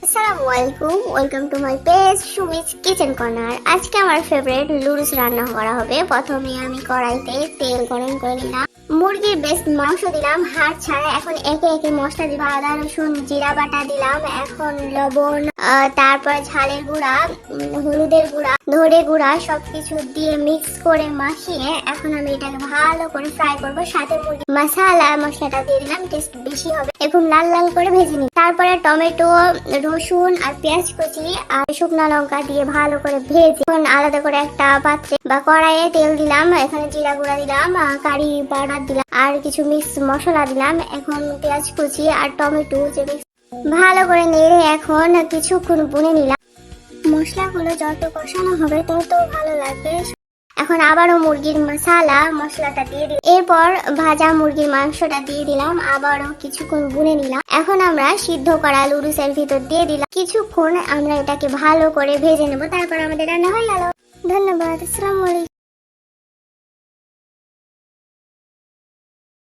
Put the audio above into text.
আসসালামু আলাইকুম, welcome to my page Sumi's kitchen corner. আজকে আমার ফেভারিট লুডুস রান্না করা হবে। প্রথমে আমি কড়াইতে তেল গরম করে নিলাম, মুরগির বেস্ট মাংস দিলাম হাড় ছাড়া। এখন একে একে মশলা দিব, আদা রসুন জিরা বাটা দিলাম, এখন লবণ, তারপর ঝালের গুঁড়া, হলুদের গুঁড়া, ধরে গুঁড়া সবকিছু দিয়ে মিক্স করে মাখিয়ে এখন আমি এটাকে ভালো করে ফ্রাই করবো। সাথে মুরগি মশলাটা দিয়ে দিলাম, টেস্ট বেশি হবে। এখন লাল লাল করে ভেজে নিই। তারপরে টমেটো, রসুন আর পেঁয়াজ কুচি আর শুকনো লঙ্কা দিয়ে ভালো করে ভেজে এখন আলাদা করে একটা পাত্রে বা কড়াইয়ে তেল দিলাম, এখানে জিরা গুঁড়া দিলাম, কারি পাউডার দিলাম আর কিছু মিক্স মশলা দিলাম। এখন পেঁয়াজ কুচি আর টমেটো যে ভালো করে নেড়ে এখন কিছুক্ষণ ভুনে নিলাম। মশলাগুলো যত কষানো হবে তত ভালো লাগবে। এখন আবারও মুরগির মশলাটা দিয়ে দিলাম, এরপর ভাজা মুরগির মাংসটা দিয়ে দিলাম, আবারও কিছুক্ষণ ভুনে নিলাম। এখন আমরা সিদ্ধ করা লুডুসের ভিতর দিয়ে দিলাম, কিছুক্ষণ আমরা এটাকে ভালো করে ভেজে নেব, তারপর আমাদের রান্না হয়ে গেল। ধন্যবাদ। আসসালামু আলাইকুম।